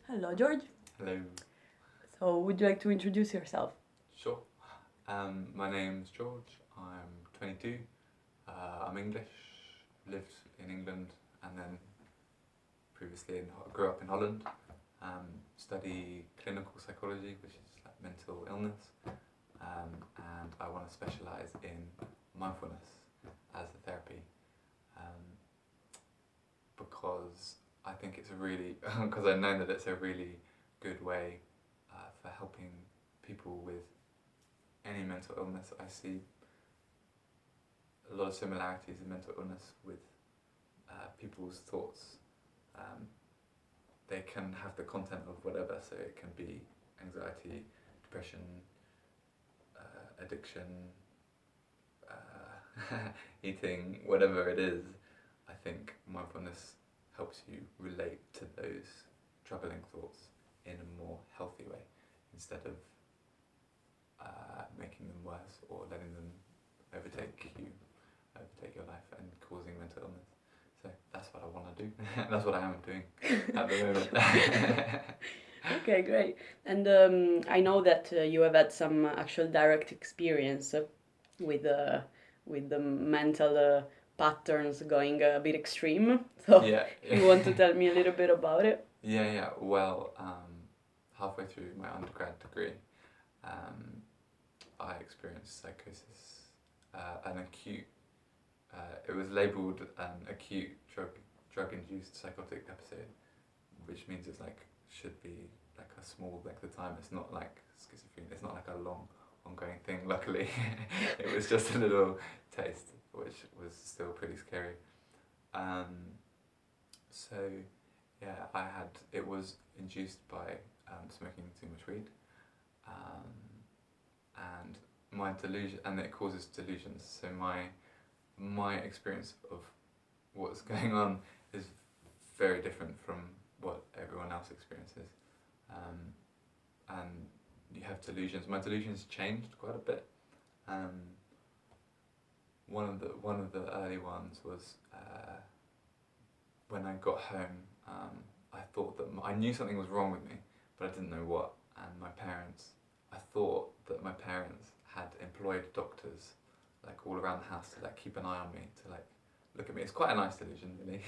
Hello, George. Hello. So, would you like to introduce yourself? Sure. My name's George. I'm 22. I'm English. Lived in England and then previously grew up in Holland. Study clinical psychology, which is like mental illness, and I want to specialise in mindfulness as a therapy, um, because I think it's a really because I know that it's a really good way for helping people with any mental illness. I see a lot of similarities in mental illness with people's thoughts. They can have the content of whatever, so it can be anxiety, depression, addiction, eating, whatever it is. I think mindfulness helps you relate to those troubling thoughts in a more healthy way instead of making them worse or letting them overtake your life and causing mental illness. So that's what I want to do. That's what I am doing at the moment. Okay, great. And I know that you have had some actual direct experience with the mental patterns going a bit extreme. So, Yeah. you want to tell me a little bit about it? Yeah. Well, halfway through my undergrad degree, I experienced psychosis, an acute. It was labelled an acute drug-induced psychotic episode, which means it's like should be like a small length of time. It's not like schizophrenia. It's not like a long, ongoing thing. Luckily, it was just a little taste, which was still pretty scary. So yeah, it was induced by smoking too much weed, and my delusion, and it causes delusions. So my experience of what's going on is very different from what everyone else experiences, and you have delusions. My delusions changed quite a bit. One of the early ones was when I got home. I thought that I knew something was wrong with me, but I didn't know what. And I thought that my parents had employed doctors like all around the house to like keep an eye on me, to like look at me. It's quite a nice delusion, really.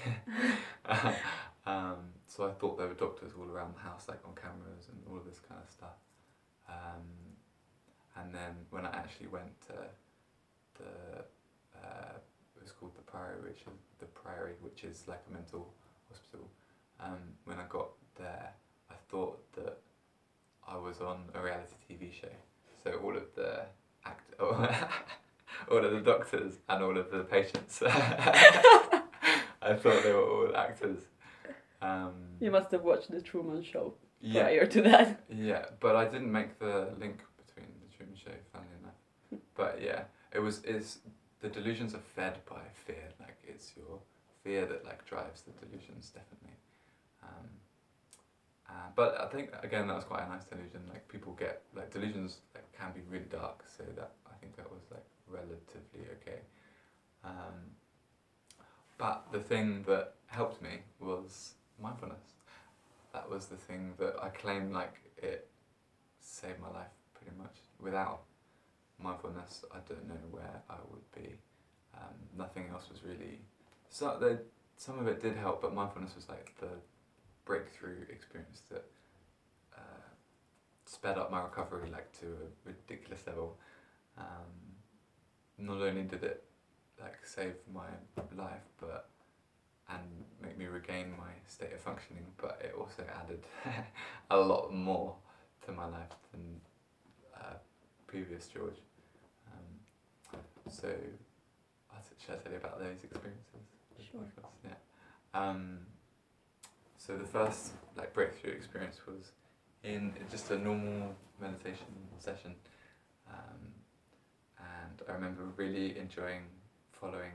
So I thought there were doctors all around the house, like on cameras and all of this kind of stuff. And then when I actually went to it was called the Priory, which is like a mental hospital. When I got there, I thought that I was on a reality TV show. So all of the all of the doctors and all of the patients, I thought they were all actors. You must have watched the Truman Show Yeah, prior to that. yeah, but I didn't make the link between the Truman Show, funnily enough. But yeah, it's the delusions are fed by fear. Like it's your fear that like drives the delusions, definitely. But I think again that was quite a nice delusion. Like people get like delusions like can be really dark, so that I think that was like relatively okay. But the thing that helped me was mindfulness. That was the thing that I claim like it saved my life pretty much. Without mindfulness, I don't know where I would be. Nothing else was really. Some of it did help, but mindfulness was like the breakthrough experience that sped up my recovery like to a ridiculous level. Not only did it like save my life, and make me regain my state of functioning, but it also added a lot more to my life than previous George. So, should I tell you about those experiences? Sure. Yeah. So the first like breakthrough experience was in just a normal meditation session, and I remember really enjoying following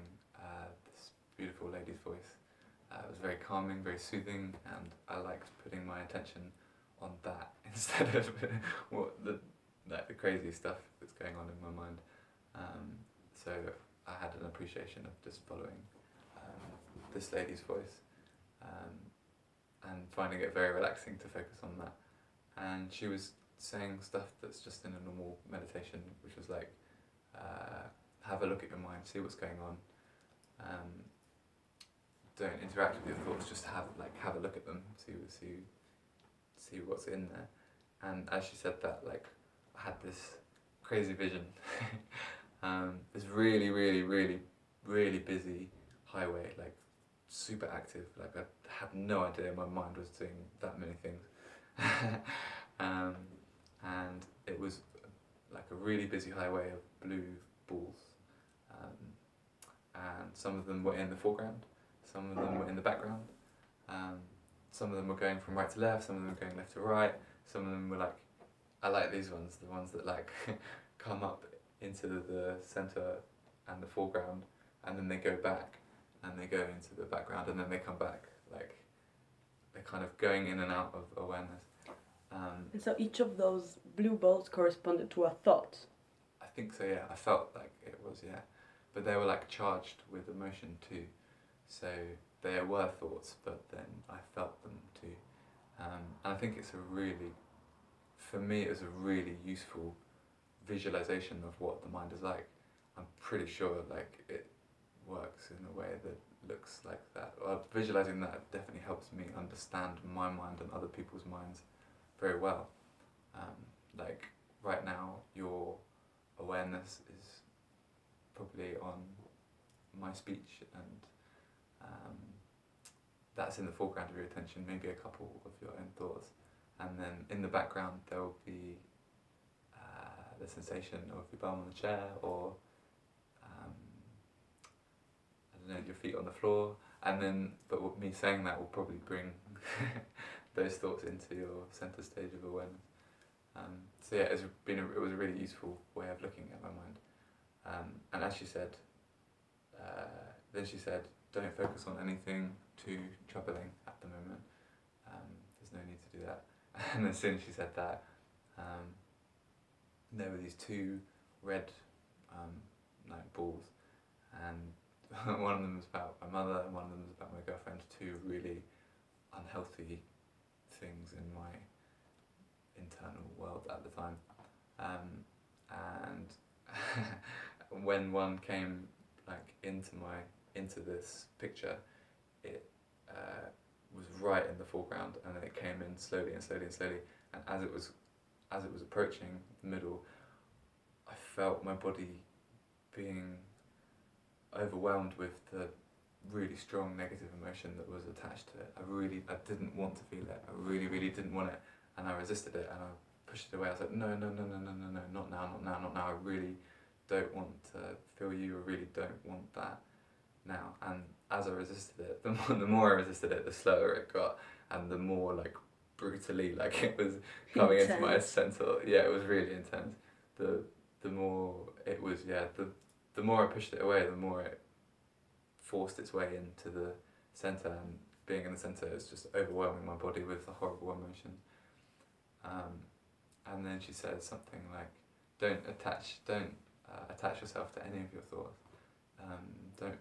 this beautiful lady's voice. It was very calming, very soothing, and I liked putting my attention on that instead of the crazy stuff that's going on in my mind. So I had an appreciation of just following this lady's voice, and finding it very relaxing to focus on that. And she was saying stuff that's just in a normal meditation, which was like, have a look at your mind, see what's going on. Don't interact with your thoughts, just have a look at them, see what's in there. And as she said that, like, I had this crazy vision, this really, really, really, really busy highway, like super active. Like I had no idea my mind was doing that many things, and it was like a really busy highway of blue balls, and some of them were in the foreground, some of them were in the background. Some of them were going from right to left, some of them were going left to right, some of them were like, I like these ones, the ones that like come up into the centre and the foreground, and then they go back and they go into the background and then they come back, like they're kind of going in and out of awareness. And so each of those blue balls corresponded to a thought. I think so, yeah. I felt like it was, yeah. But they were like charged with emotion too. So they were thoughts, but then I felt them too. And I think it's for me, it was a really useful visualization of what the mind is like. I'm pretty sure like it works in a way that looks like that. Visualizing that definitely helps me understand my mind and other people's minds very well. Like right now, your awareness is probably on my speech, and that's in the foreground of your attention, maybe a couple of your own thoughts, and then in the background there will be the sensation of your bum on the chair, or I don't know, your feet on the floor, and then me saying that will probably bring those thoughts into your center stage of awareness. So yeah, it was a really useful way of looking at my mind. And as she said, then she said, don't focus on anything too troubling at the moment. There's no need to do that. And as soon as she said that, there were these two red balls, and one of them was about my mother and one of them was about my girlfriend, two really unhealthy things in my internal world at the time. And when one came like into this picture, it was right in the foreground, and then it came in slowly and slowly and slowly, and as it was approaching the middle, I felt my body being overwhelmed with the really strong negative emotion that was attached to it. I didn't want to feel it. I really, really didn't want it, and I resisted it and I pushed it away. I was like, no, not now. I really don't want to feel you. I really don't want that now. And as I resisted it, the more I resisted it, the slower it got, and the more like brutally like it was coming into my center. Yeah, it was really intense. The more it was, yeah, the more I pushed it away, the more it forced its way into the center, and being in the center is just overwhelming my body with the horrible emotions. And then she said something like, don't attach yourself to any of your thoughts. Don't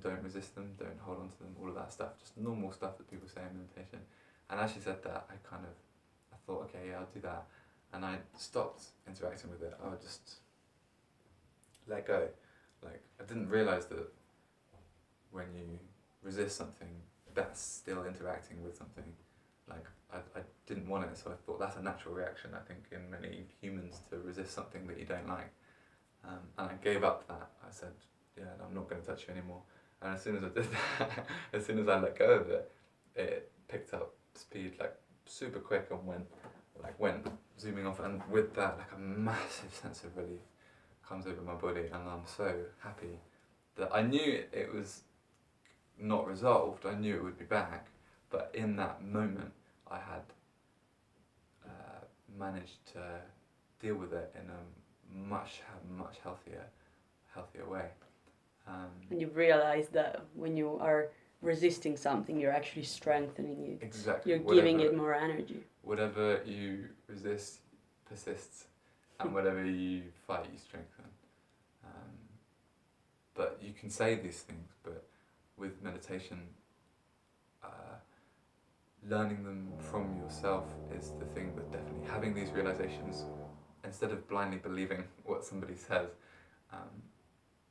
don't resist them, don't hold on to them, all of that stuff, just normal stuff that people say in meditation. And as she said that, I thought, okay, yeah, I'll do that. And I stopped interacting with it. I would just let go. Like, I didn't realise that when you resist something, that's still interacting with something. Like, I didn't want it, so I thought that's a natural reaction, I think, in many humans, to resist something that you don't like. And I gave up that. I said, yeah, I'm not going to touch you anymore. And as soon as I did that, as soon as I let go of it, it picked up speed like super quick and went zooming off. And with that, like a massive sense of relief comes over my body, and I'm so happy that I knew it was not resolved. I knew it would be back, but in that moment, I had managed to deal with it in a much healthier way. And you realize that when you are resisting something, you're actually strengthening it. Exactly. You're giving it more energy. Whatever you resist persists, and whatever you fight, you strengthen. But you can say these things, but with meditation, learning them from yourself is the thing that definitely having these realizations instead of blindly believing what somebody says. Um,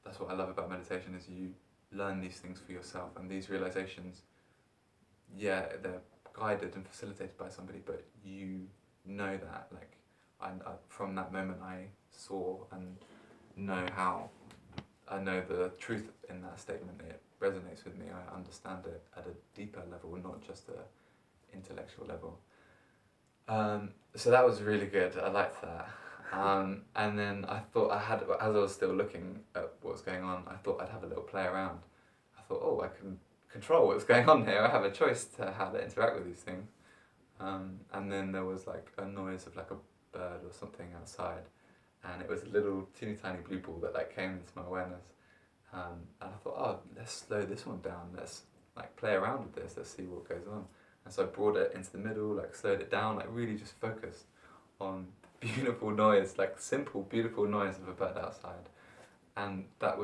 that's what I love about meditation is you learn these things for yourself, and these realizations, yeah, they're guided and facilitated by somebody, but you know that, like, from that moment I saw and know how, I know the truth in that statement. It resonates with me. I understand it at a deeper level, not just a intellectual level. So that was really good. I liked that. And then I thought as I was still looking at what was going on, I thought I'd have a little play around. I thought, oh, I can control what's going on here. I have a choice to how to interact with these things. And then there was like a noise of like a bird or something outside, and it was a little teeny tiny blue ball that like came into my awareness. And I thought, oh, let's slow this one down. Let's like play around with this. Let's see what goes on. And so I brought it into the middle, like slowed it down, like really just focused on beautiful noise, like simple, beautiful noise of a bird outside. And that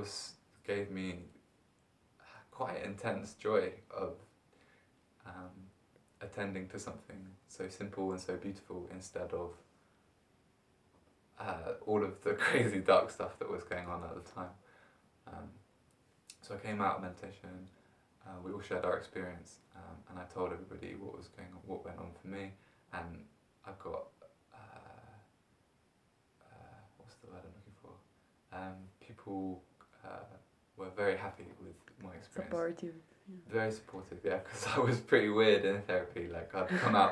gave me quite intense joy of attending to something so simple and so beautiful instead of all of the crazy dark stuff that was going on at the time. So I came out of meditation, we all shared our experience, and I told everybody what was going on, what went on for me, and I got, what's the word I'm looking for? People were very happy with my experience. Supportive. Very supportive, yeah, because I was pretty weird in therapy. Like I'd come out